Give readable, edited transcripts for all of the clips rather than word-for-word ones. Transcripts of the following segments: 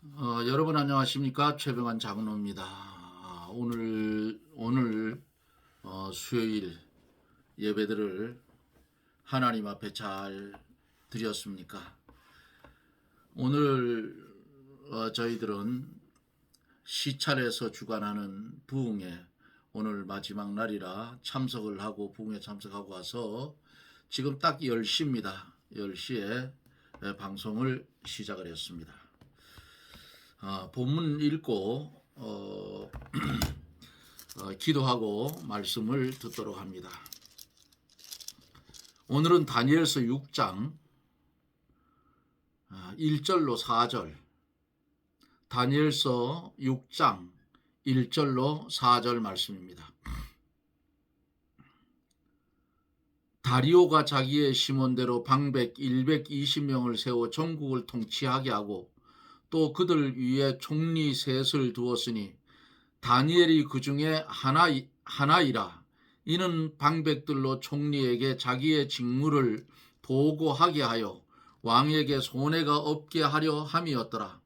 여러분 안녕하십니까? 최병환 장로입니다. 오늘 수요일 예배들을 하나님 앞에 잘 드렸습니까? 오늘 저희들은 시찰에서 주관하는 부흥회, 오늘 마지막 날이라 참석을 하고 부흥회 참석하고 와서 지금 딱 10시입니다. 10시에 방송을 시작을 했습니다. 본문 읽고 기도하고 말씀을 듣도록 합니다. 오늘은 다니엘서 6장 1절로 4절, 다니엘서 6장 1절로 4절 말씀입니다. 다리오가 자기의 시몬대로 방백 120명을 세워 전국을 통치하게 하고 또 그들 위에 총리 셋을 두었으니 다니엘이 그 중에 하나이라. 이는 방백들로 총리에게 자기의 직무를 보고하게 하여 왕에게 손해가 없게 하려 함이었더라.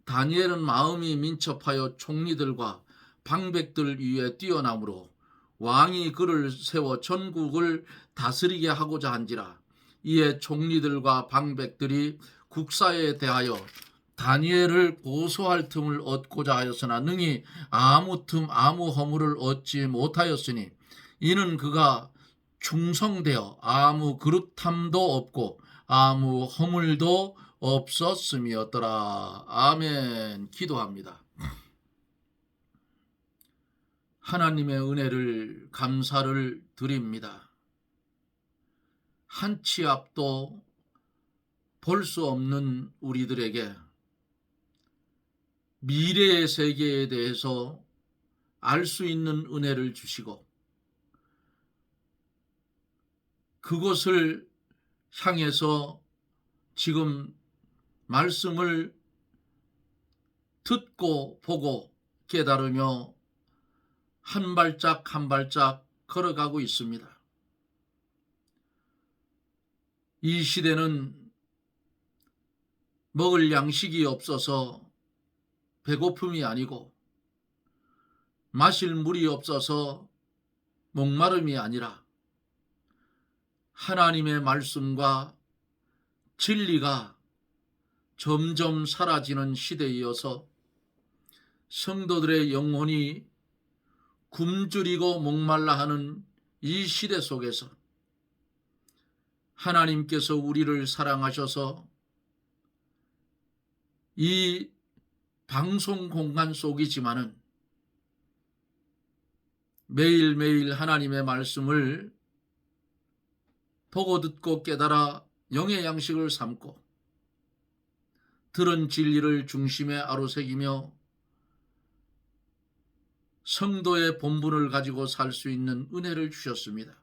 다니엘은 마음이 민첩하여 총리들과 방백들 위에 뛰어나므로 왕이 그를 세워 전국을 다스리게 하고자 한지라. 이에 총리들과 방백들이 국사에 대하여 다니엘을 고소할 틈을 얻고자 하였으나 능히 아무 허물을 얻지 못하였으니 이는 그가 충성되어 아무 그릇함도 없고 아무 허물도 없었음이었더라. 아멘. 기도합니다. 하나님의 은혜를 감사를 드립니다. 한 치 앞도 볼 수 없는 우리들에게 미래의 세계에 대해서 알 수 있는 은혜를 주시고 그것을 향해서 지금 말씀을 듣고 보고 깨달으며 한 발짝 한 발짝 걸어가고 있습니다. 이 시대는 먹을 양식이 없어서 배고픔이 아니고 마실 물이 없어서 목마름이 아니라 하나님의 말씀과 진리가 점점 사라지는 시대이어서 성도들의 영혼이 굶주리고 목말라 하는 이 시대 속에서 하나님께서 우리를 사랑하셔서 이 방송 공간 속이지만은 매일매일 하나님의 말씀을 보고 듣고 깨달아 영의 양식을 삼고 들은 진리를 중심에 아로새기며 성도의 본분을 가지고 살 수 있는 은혜를 주셨습니다.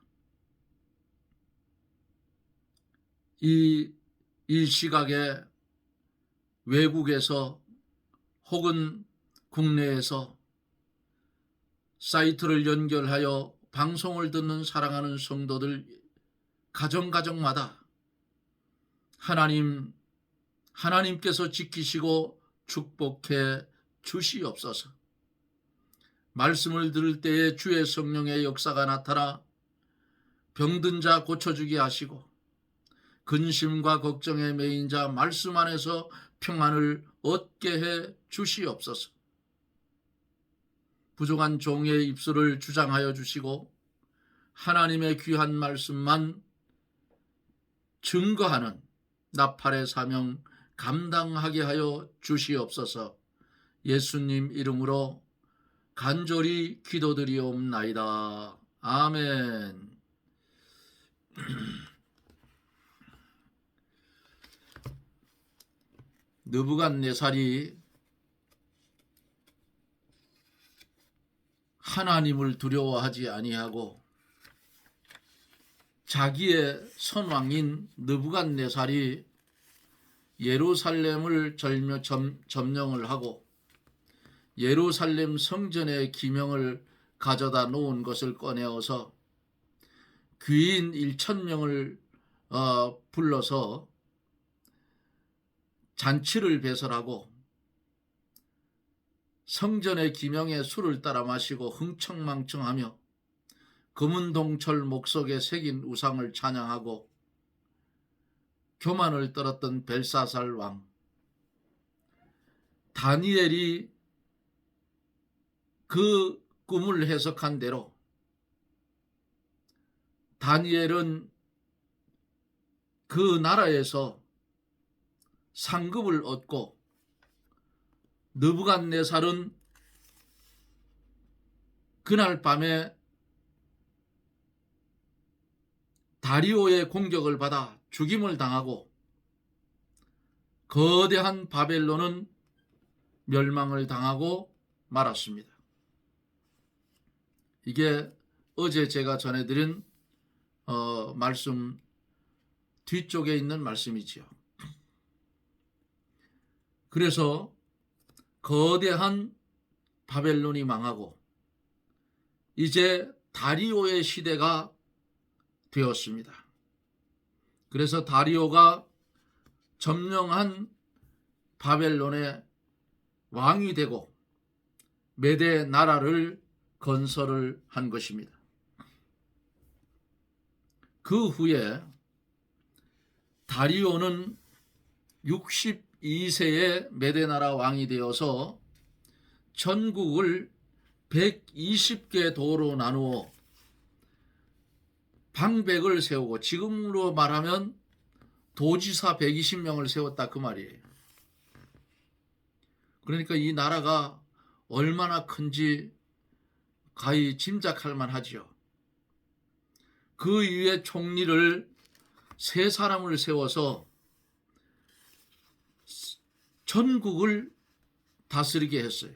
이 시각에 외국에서 혹은 국내에서 사이트를 연결하여 방송을 듣는 사랑하는 성도들 가정마다 하나님께서 지키시고 축복해 주시옵소서. 말씀을 들을 때에 주의 성령의 역사가 나타나 병든 자 고쳐주게 하시고 근심과 걱정에 매인 자 말씀 안에서 평안을 얻게 해 주시옵소서. 부족한 종의 입술을 주장하여 주시고 하나님의 귀한 말씀만 증거하는 나팔의 사명 감당하게 하여 주시옵소서. 예수님 이름으로 간절히 기도드리옵나이다. 아멘. 느부갓네살이 하나님을 두려워하지 아니하고 자기의 선왕인 느부갓네살이 예루살렘을 점령을 하고 예루살렘 성전의 기명을 가져다 놓은 것을 꺼내어서 귀인 1,000명을 불러서 잔치를 배설하고 성전의 기명에 술을 따라 마시고 흥청망청하며 금은동철 목석에 새긴 우상을 찬양하고 교만을 떨었던 벨사살 왕. 다니엘이 그 꿈을 해석한 대로 다니엘은 그 나라에서 상급을 얻고 느부갓네살은 그날 밤에 다리오의 공격을 받아 죽임을 당하고 거대한 바벨론은 멸망을 당하고 말았습니다. 이게 어제 제가 전해드린 말씀 뒤쪽에 있는 말씀이지요. 그래서 거대한 바벨론이 망하고 이제 다리오의 시대가 되었습니다. 그래서 다리오가 점령한 바벨론의 왕이 되고 메대 나라를 건설을 한 것입니다. 그 후에 다리오는 62세의 메대 나라 왕이 되어서 전국을 120개 도로 나누어 방백을 세우고, 지금으로 말하면 도지사 120명을 세웠다 그 말이에요. 그러니까 이 나라가 얼마나 큰지 가히 짐작할 만하지요. 그 위에 총리를 3사람을 세워서 전국을 다스리게 했어요.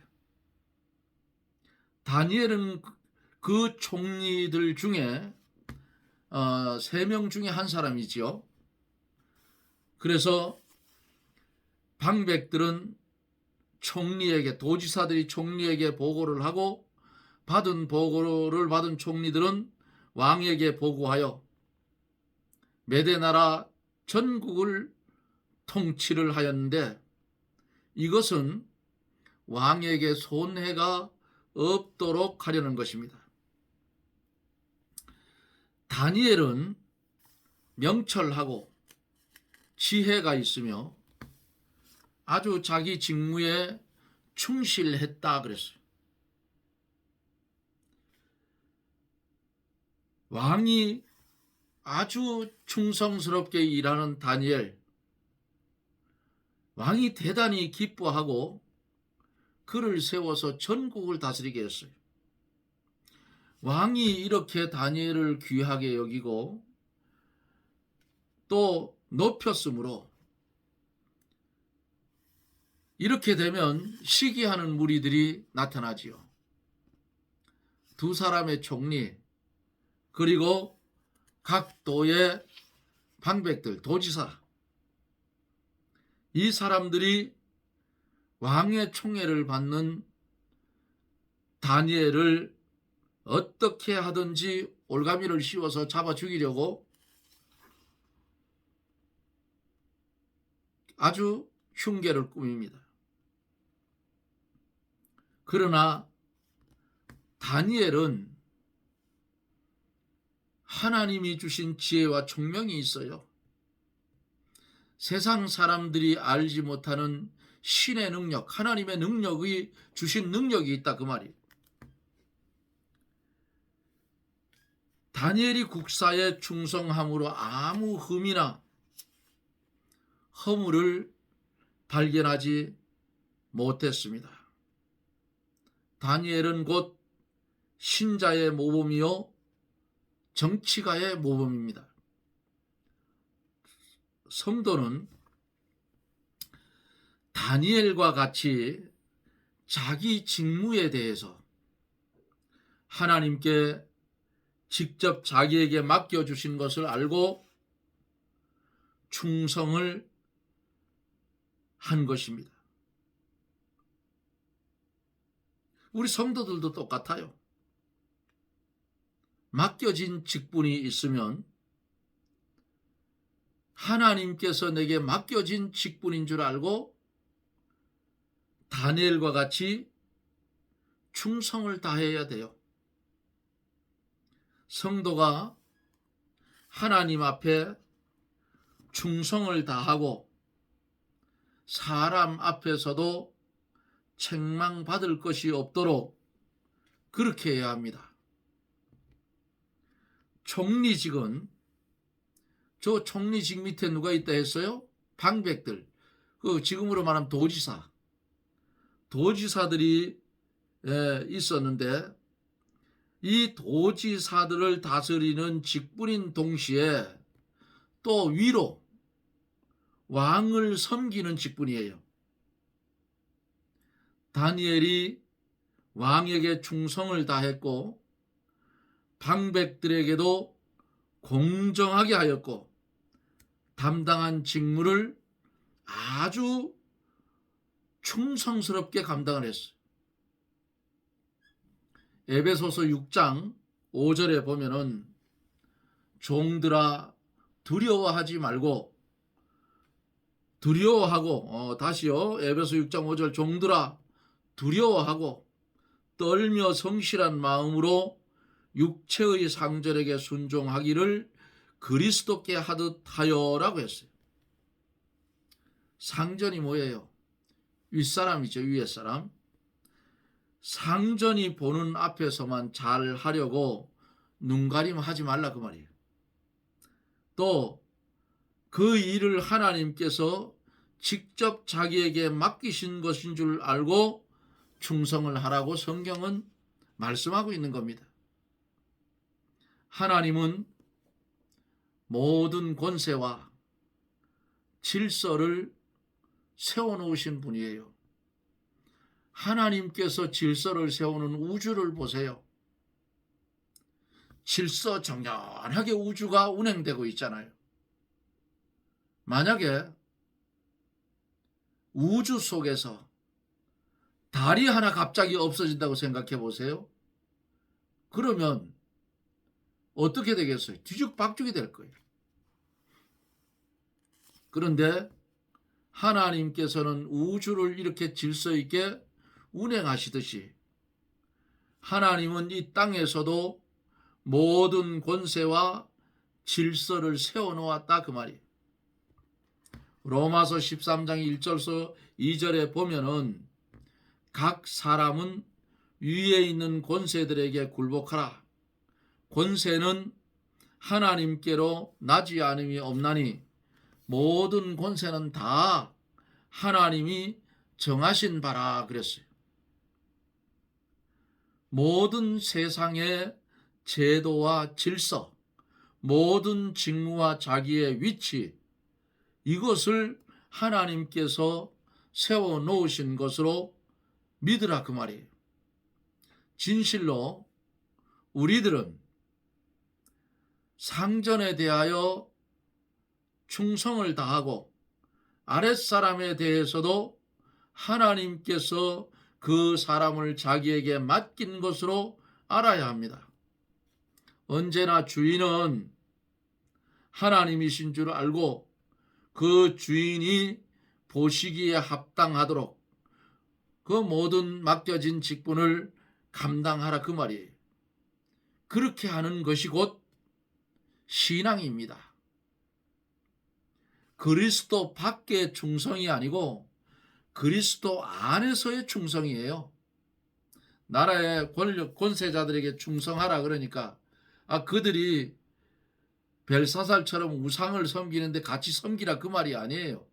다니엘은 그 총리들 중에 3명 중에 한 사람이지요. 그래서 방백들은 총리에게, 도지사들이 총리에게 보고를 하고 보고를 받은 총리들은 왕에게 보고하여 메대 나라 전국을 통치를 하였는데, 이것은 왕에게 손해가 없도록 하려는 것입니다. 다니엘은 명철하고 지혜가 있으며 아주 자기 직무에 충실했다 그랬어요. 왕이 아주 충성스럽게 일하는 다니엘, 왕이 대단히 기뻐하고 그를 세워서 전국을 다스리게 했어요. 왕이 이렇게 다니엘을 귀하게 여기고 또 높였으므로 이렇게 되면 시기하는 무리들이 나타나지요. 2사람의 총리, 그리고 각 도의 방백들, 도지사, 이 사람들이 왕의 총애를 받는 다니엘을 어떻게 하든지 올가미를 씌워서 잡아 죽이려고 아주 흉계를 꾸밉니다. 그러나 다니엘은 하나님이 주신 지혜와 총명이 있어요. 세상 사람들이 알지 못하는 신의 능력, 하나님의 능력이 주신 능력이 있다 그 말이에요. 다니엘이 국사에 충성함으로 아무 흠이나 허물을 발견하지 못했습니다. 다니엘은 곧 신자의 모범이요 정치가의 모범입니다. 성도는 다니엘과 같이 자기 직무에 대해서 하나님께 직접 자기에게 맡겨주신 것을 알고 충성을 한 것입니다. 우리 성도들도 똑같아요. 맡겨진 직분이 있으면 하나님께서 내게 맡겨진 직분인 줄 알고 다니엘과 같이 충성을 다해야 돼요. 성도가 하나님 앞에 충성을 다하고 사람 앞에서도 책망받을 것이 없도록 그렇게 해야 합니다. 총리직은, 저 총리직 밑에 누가 있다 했어요? 방백들. 지금으로 말하면 도지사들이 있었는데, 이 도지사들을 다스리는 직분인 동시에 또 위로 왕을 섬기는 직분이에요. 다니엘이 왕에게 충성을 다했고 방백들에게도 공정하게 하였고 담당한 직무를 아주 충성스럽게 감당을 했어요. 에베소서 6장 5절에 보면은 종들아 두려워하지 말고, 다시요, 에베소 6장 5절, 종들아 두려워하고 떨며 성실한 마음으로 육체의 상절에게 순종하기를 그리스도께 하듯 하여라고 했어요. 상전이 뭐예요? 윗사람이죠. 위에 사람. 상전이 보는 앞에서만 잘 하려고 눈가림 하지 말라 그 말이에요. 또 그 일을 하나님께서 직접 자기에게 맡기신 것인 줄 알고 충성을 하라고 성경은 말씀하고 있는 겁니다. 하나님은 모든 권세와 질서를 세워놓으신 분이에요. 하나님께서 질서를 세우는 우주를 보세요. 질서 정연하게 우주가 운행되고 있잖아요. 만약에 우주 속에서 달이 하나 갑자기 없어진다고 생각해 보세요. 그러면 어떻게 되겠어요? 뒤죽박죽이 될 거예요. 그런데 하나님께서는 우주를 이렇게 질서 있게 운행하시듯이 하나님은 이 땅에서도 모든 권세와 질서를 세워놓았다 그 말이에요. 로마서 13장 1절서 2절에 보면은 각 사람은 위에 있는 권세들에게 굴복하라. 권세는 하나님께로 나지 않음이 없나니 모든 권세는 다 하나님이 정하신 바라 그랬어요. 모든 세상의 제도와 질서, 모든 직무와 자기의 위치, 이것을 하나님께서 세워놓으신 것으로 믿으라 그 말이에요. 진실로 우리들은 상전에 대하여 충성을 다하고 아랫사람에 대해서도 하나님께서 그 사람을 자기에게 맡긴 것으로 알아야 합니다. 언제나 주인은 하나님이신 줄 알고 그 주인이 보시기에 합당하도록 그 모든 맡겨진 직분을 감당하라 그 말이에요. 그렇게 하는 것이 곧 신앙입니다. 그리스도 밖의 충성이 아니고 그리스도 안에서의 충성이에요. 나라의 권력, 권세자들에게 충성하라 그러니까 그들이 벨사살처럼 우상을 섬기는데 같이 섬기라 그 말이 아니에요.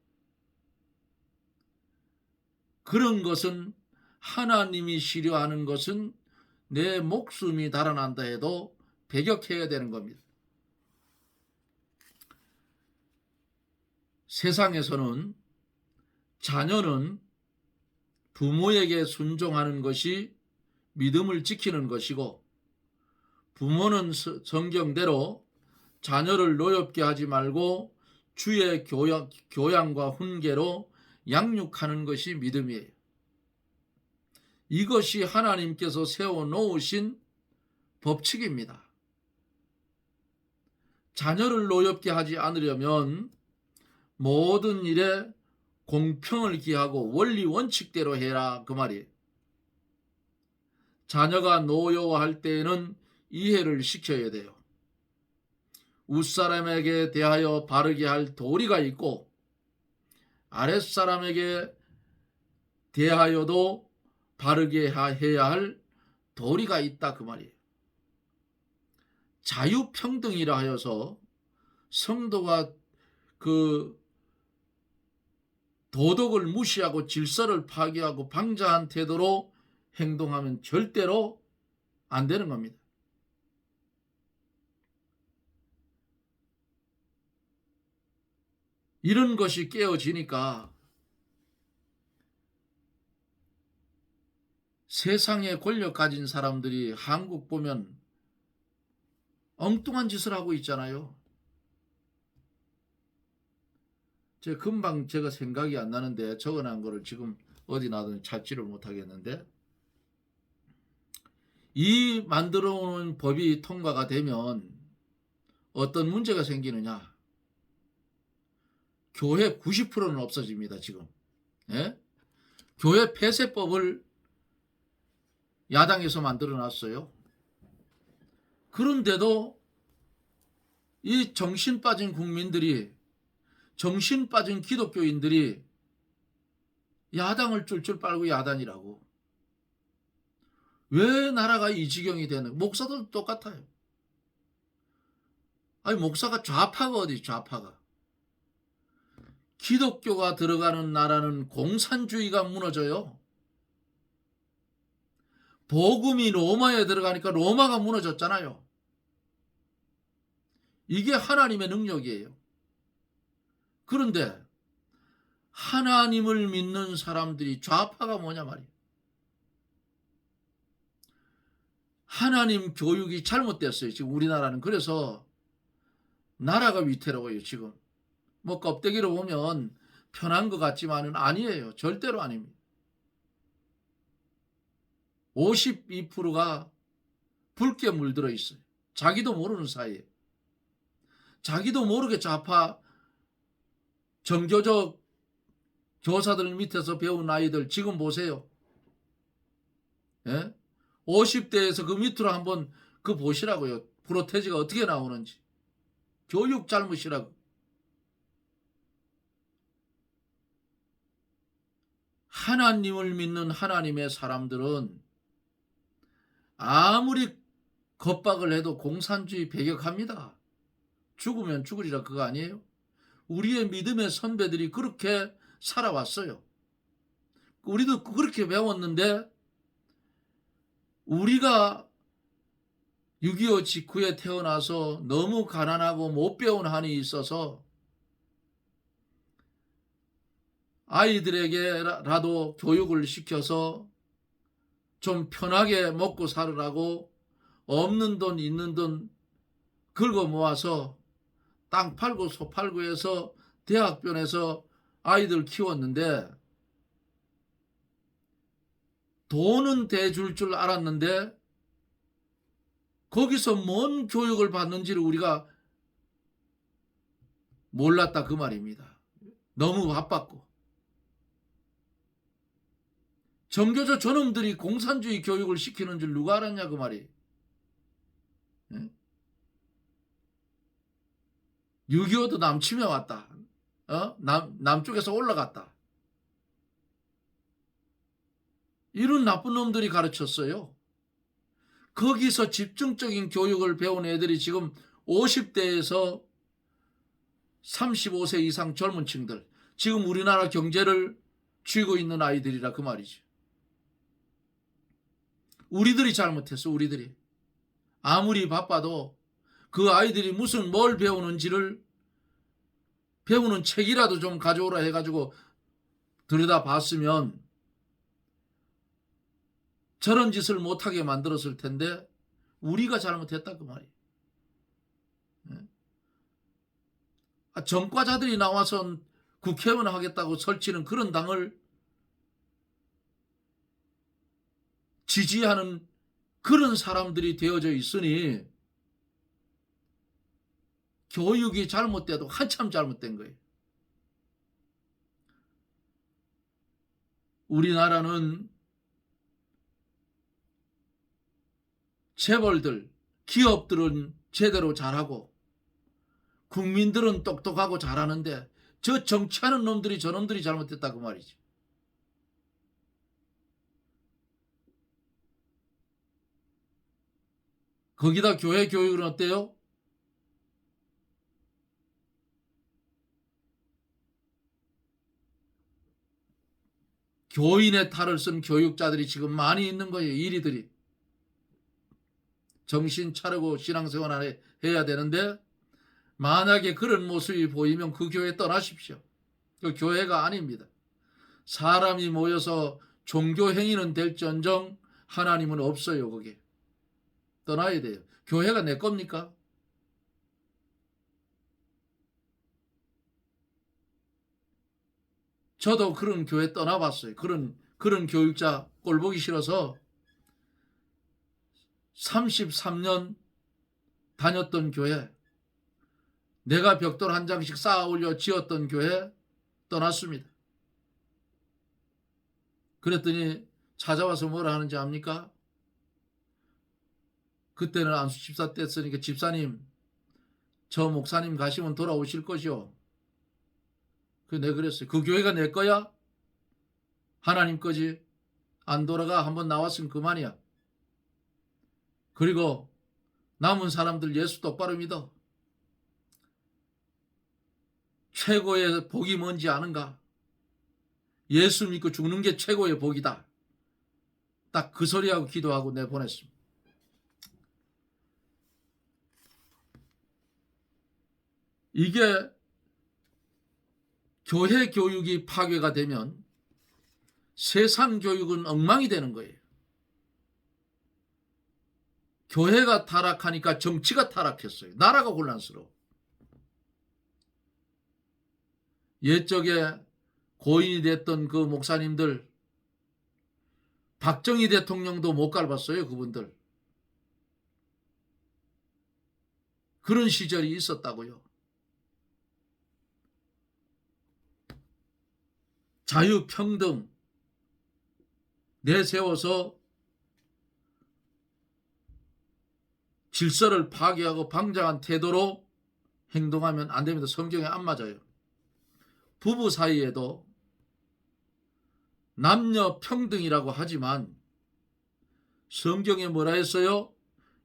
그런 것은 하나님이 싫어하는 것은 내 목숨이 달아난다 해도 배격해야 되는 겁니다. 세상에서는 자녀는 부모에게 순종하는 것이 믿음을 지키는 것이고 부모는 성경대로 자녀를 노엽게 하지 말고 주의 교양과 훈계로 양육하는 것이 믿음이에요. 이것이 하나님께서 세워놓으신 법칙입니다. 자녀를 노엽게 하지 않으려면 모든 일에 공평을 기하고 원리 원칙대로 해라 그 말이에요. 자녀가 노여워할 때에는 이해를 시켜야 돼요. 윗사람에게 대하여 바르게 할 도리가 있고 아랫사람에게 대하여도 바르게 해야 할 도리가 있다 그 말이에요. 자유평등이라 하여서 성도가 그 도덕을 무시하고 질서를 파괴하고 방자한 태도로 행동하면 절대로 안 되는 겁니다. 이런 것이 깨어지니까 세상에 권력 가진 사람들이 한국 보면 엉뚱한 짓을 하고 있잖아요. 금방 제가 생각이 안 나는데 적어놓은 거를 지금 어디 놔뒀는지 찾지를 못하겠는데, 이 만들어 놓은 법이 통과가 되면 어떤 문제가 생기느냐. 교회 90%는 없어집니다. 지금. 예? 교회 폐쇄법을 야당에서 만들어 놨어요. 그런데도 이 정신 빠진 국민들이, 정신 빠진 기독교인들이 야당을 쫄쫄 빨고 야단이라고. 왜 나라가 이 지경이 되는? 목사들도 똑같아요. 아니 목사가 좌파가 어디 좌파가. 기독교가 들어가는 나라는 공산주의가 무너져요. 복음이 로마에 들어가니까 로마가 무너졌잖아요. 이게 하나님의 능력이에요. 그런데 하나님을 믿는 사람들이 좌파가 뭐냐 말이에요. 하나님 교육이 잘못됐어요. 지금 우리나라는. 그래서 나라가 위태로워요. 지금 뭐 껍데기로 보면 편한 것 같지만은 아니에요. 절대로 아닙니다. 52%가 붉게 물들어 있어요. 자기도 모르는 사이에. 자기도 모르게 좌파 정교적 교사들 밑에서 배운 아이들 지금 보세요. 예? 50대에서 그 밑으로 한번 그 보시라고요. 프로테지가 어떻게 나오는지. 교육 잘못이라고. 하나님을 믿는 하나님의 사람들은 아무리 겁박을 해도 공산주의 배격합니다. 죽으면 죽으리라 그거 아니에요? 우리의 믿음의 선배들이 그렇게 살아왔어요. 우리도 그렇게 배웠는데 우리가 6.25 직후에 태어나서 너무 가난하고 못 배운 한이 있어서 아이들에게라도 교육을 시켜서 좀 편하게 먹고 살으라고 없는 돈 있는 돈 긁어 모아서 땅 팔고 소 팔고 해서 대학변에서 아이들 키웠는데 돈은 대줄 줄 알았는데 거기서 뭔 교육을 받는지를 우리가 몰랐다 그 말입니다. 너무 바빴고. 정교조 저놈들이 공산주의 교육을 시키는 줄 누가 알았냐 그 말이에요. 6.25도 남침해 왔다. 남쪽에서 올라갔다. 이런 나쁜 놈들이 가르쳤어요. 거기서 집중적인 교육을 배운 애들이 지금 50대에서 35세 이상 젊은 층들, 지금 우리나라 경제를 쥐고 있는 아이들이라 그 말이죠. 우리들이 잘못했어. 우리들이. 아무리 바빠도 그 아이들이 무슨 뭘 배우는지를 배우는 책이라도 좀 가져오라 해가지고 들여다봤으면 저런 짓을 못하게 만들었을 텐데 우리가 잘못했다 그 말이에요. 전과자들이 나와서 국회의원 하겠다고 설치는 그런 당을 지지하는 그런 사람들이 되어져 있으니 교육이 잘못돼도 한참 잘못된 거예요. 우리나라는 재벌들, 기업들은 제대로 잘하고 국민들은 똑똑하고 잘하는데 저 정치하는 놈들이 저놈들이 잘못됐다 그 말이지. 거기다 교회 교육은 어때요? 교인의 탈을 쓴 교육자들이 지금 많이 있는 거예요. 이리들이. 정신 차리고 신앙생활 해야 되는데 만약에 그런 모습이 보이면 그 교회 떠나십시오. 그 교회가 아닙니다. 사람이 모여서 종교 행위는 될지언정 하나님은 없어요. 거기에. 떠나야 돼요. 교회가 내 겁니까? 저도 그런 교회 떠나봤어요. 그런 교육자 꼴 보기 싫어서 33년 다녔던 교회, 내가 벽돌 한 장씩 쌓아 올려 지었던 교회 떠났습니다. 그랬더니 찾아와서 뭐라 하는지 압니까? 그때는 안수 집사 때 했으니까 집사님, 저 목사님 가시면 돌아오실 것이요. 내가 그랬어요. 그 교회가 내 거야? 하나님 거지. 안 돌아가. 한번 나왔으면 그만이야. 그리고 남은 사람들 예수 똑바로 믿어. 최고의 복이 뭔지 아는가? 예수 믿고 죽는 게 최고의 복이다. 딱 그 소리하고 기도하고 내보냈습니다. 이게 교회 교육이 파괴가 되면 세상 교육은 엉망이 되는 거예요. 교회가 타락하니까 정치가 타락했어요. 나라가 혼란스러워. 옛적에 고인이 됐던 그 목사님들, 박정희 대통령도 못 갈봤어요. 그분들. 그런 시절이 있었다고요. 자유평등 내세워서 질서를 파괴하고 방장한 태도로 행동하면 안 됩니다. 성경에 안 맞아요. 부부 사이에도 남녀 평등이라고 하지만 성경에 뭐라 했어요?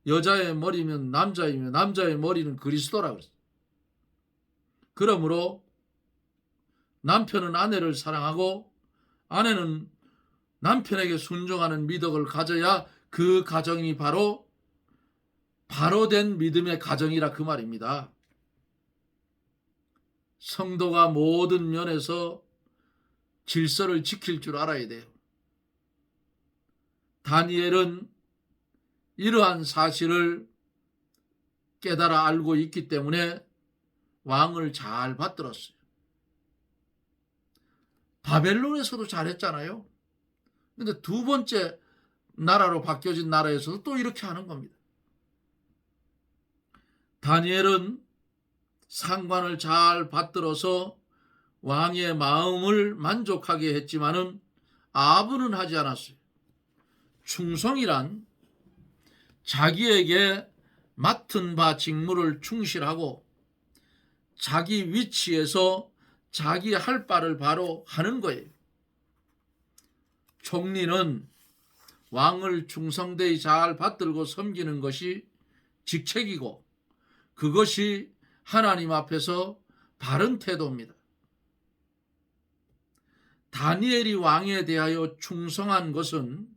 여자의 머리면 남자이며 남자의 머리는 그리스도라고 했어요. 그러므로 남편은 아내를 사랑하고 아내는 남편에게 순종하는 미덕을 가져야 그 가정이 바로 된 믿음의 가정이라 그 말입니다. 성도가 모든 면에서 질서를 지킬 줄 알아야 돼요. 다니엘은 이러한 사실을 깨달아 알고 있기 때문에 왕을 잘 받들었어요. 바벨론에서도 잘했잖아요. 근데 두 번째 나라로 바뀌어진 나라에서도 또 이렇게 하는 겁니다. 다니엘은 상관을 잘 받들어서 왕의 마음을 만족하게 했지만은 아부는 하지 않았어요. 충성이란 자기에게 맡은 바 직무를 충실하고 자기 위치에서 자기 할 바를 바로 하는 거예요. 총리는 왕을 충성되이 잘 받들고 섬기는 것이 직책이고 그것이 하나님 앞에서 바른 태도입니다. 다니엘이 왕에 대하여 충성한 것은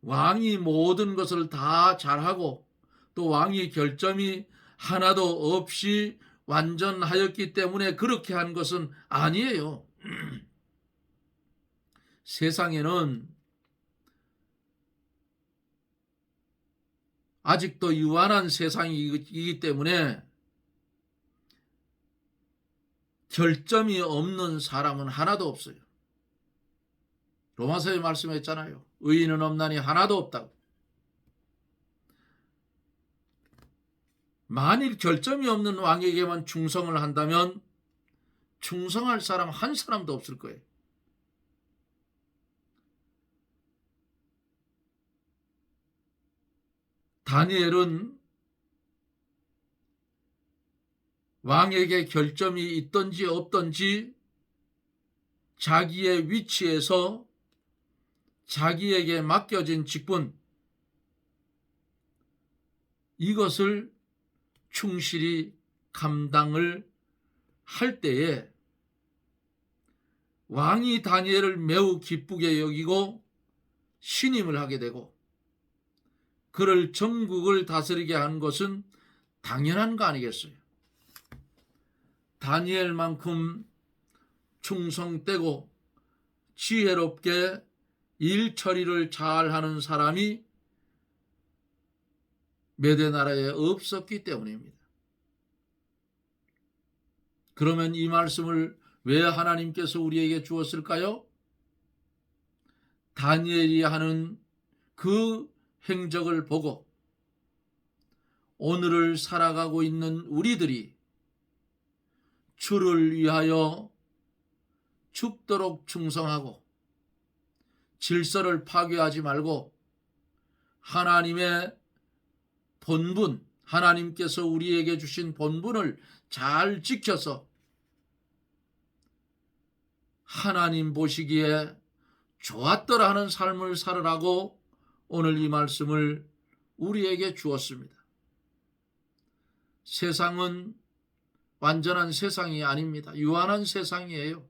왕이 모든 것을 다 잘하고 또 왕의 결점이 하나도 없이 완전하였기 때문에 그렇게 한 것은 아니에요. 세상에는 아직도 유한한 세상이기 때문에 결점이 없는 사람은 하나도 없어요. 로마서에 말씀했잖아요. 의인은 없나니 하나도 없다고. 만일 결점이 없는 왕에게만 충성을 한다면 충성할 사람 한 사람도 없을 거예요. 다니엘은 왕에게 결점이 있든지 없든지 자기의 위치에서 자기에게 맡겨진 직분, 이것을 충실히 감당을 할 때에 왕이 다니엘을 매우 기쁘게 여기고 신임을 하게 되고 그를 전국을 다스리게 한 것은 당연한 거 아니겠어요? 다니엘만큼 충성되고 지혜롭게 일 처리를 잘하는 사람이 메대 나라에 없었기 때문입니다. 그러면 이 말씀을 왜 하나님께서 우리에게 주었을까요? 다니엘이 하는 그 행적을 보고 오늘을 살아가고 있는 우리들이 주를 위하여 죽도록 충성하고 질서를 파괴하지 말고 하나님의 본분, 하나님께서 우리에게 주신 본분을 잘 지켜서 하나님 보시기에 좋았더라 하는 삶을 살으라고 오늘 이 말씀을 우리에게 주었습니다. 세상은 완전한 세상이 아닙니다. 유한한 세상이에요.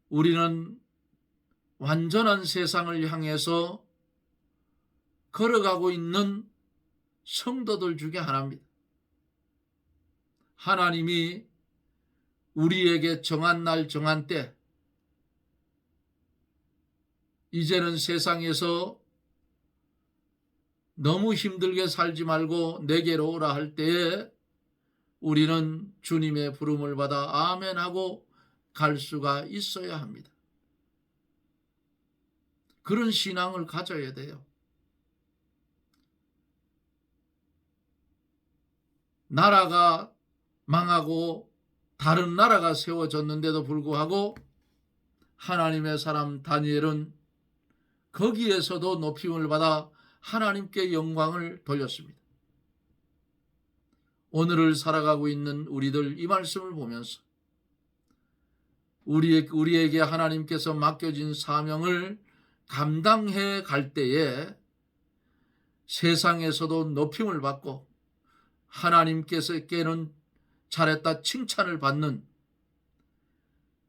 우리는 완전한 세상을 향해서 걸어가고 있는 성도들 중에 하나입니다. 하나님이 우리에게 정한 날 정한 때 이제는 세상에서 너무 힘들게 살지 말고 내게로 오라 할 때에 우리는 주님의 부름을 받아 아멘하고 갈 수가 있어야 합니다. 그런 신앙을 가져야 돼요. 나라가 망하고 다른 나라가 세워졌는데도 불구하고 하나님의 사람 다니엘은 거기에서도 높임을 받아 하나님께 영광을 돌렸습니다. 오늘을 살아가고 있는 우리들 이 말씀을 보면서 우리에게 하나님께서 맡겨진 사명을 감당해 갈 때에 세상에서도 높임을 받고 하나님께서께는 잘했다 칭찬을 받는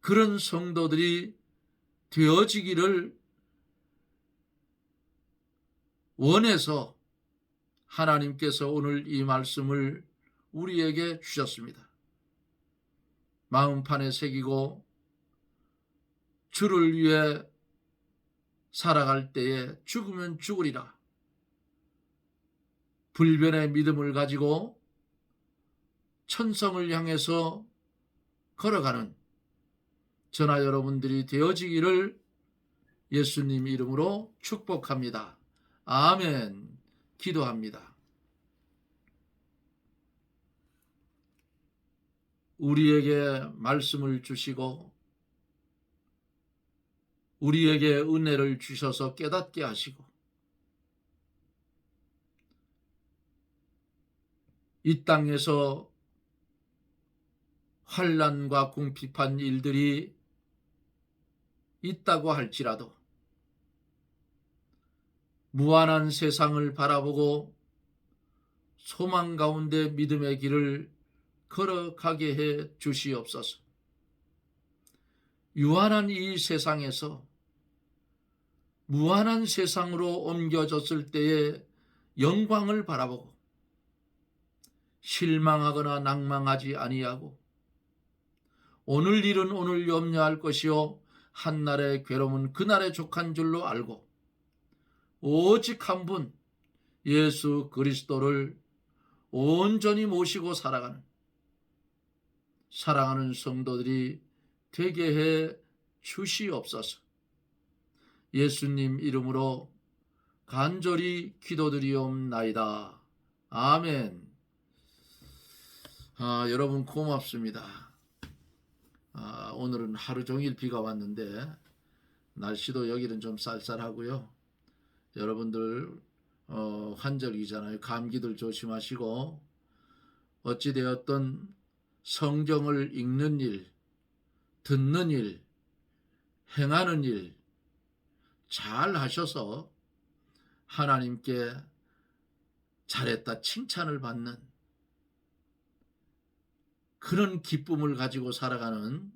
그런 성도들이 되어지기를 원해서 하나님께서 오늘 이 말씀을 우리에게 주셨습니다. 마음판에 새기고 주를 위해 살아갈 때에 죽으면 죽으리라. 불변의 믿음을 가지고 천성을 향해서 걸어가는 저나 여러분들이 되어지기를 예수님 이름으로 축복합니다. 아멘. 기도합니다. 우리에게 말씀을 주시고 우리에게 은혜를 주셔서 깨닫게 하시고 이 땅에서 환난과 궁핍한 일들이 있다고 할지라도 무한한 세상을 바라보고 소망 가운데 믿음의 길을 걸어가게 해 주시옵소서. 유한한 이 세상에서 무한한 세상으로 옮겨졌을 때의 영광을 바라보고 실망하거나 낭망하지 아니하고 오늘 일은 오늘 염려할 것이요 한날의 괴로움은 그날의 족한 줄로 알고 오직 한 분 예수 그리스도를 온전히 모시고 살아가는 사랑하는 성도들이 되게 해 주시옵소서. 예수님 이름으로 간절히 기도드리옵나이다. 아멘. 여러분 고맙습니다. 오늘은 하루 종일 비가 왔는데 날씨도 여기는 좀 쌀쌀하고요. 여러분들 환절기잖아요. 감기들 조심하시고 어찌되었든 성경을 읽는 일, 듣는 일, 행하는 일 잘 하셔서 하나님께 잘했다 칭찬을 받는 그런 기쁨을 가지고 살아가는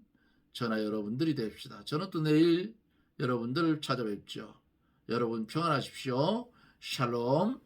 저나 여러분들이 됩시다. 저는 또 내일 여러분들을 찾아뵙죠. 여러분 평안하십시오. 샬롬.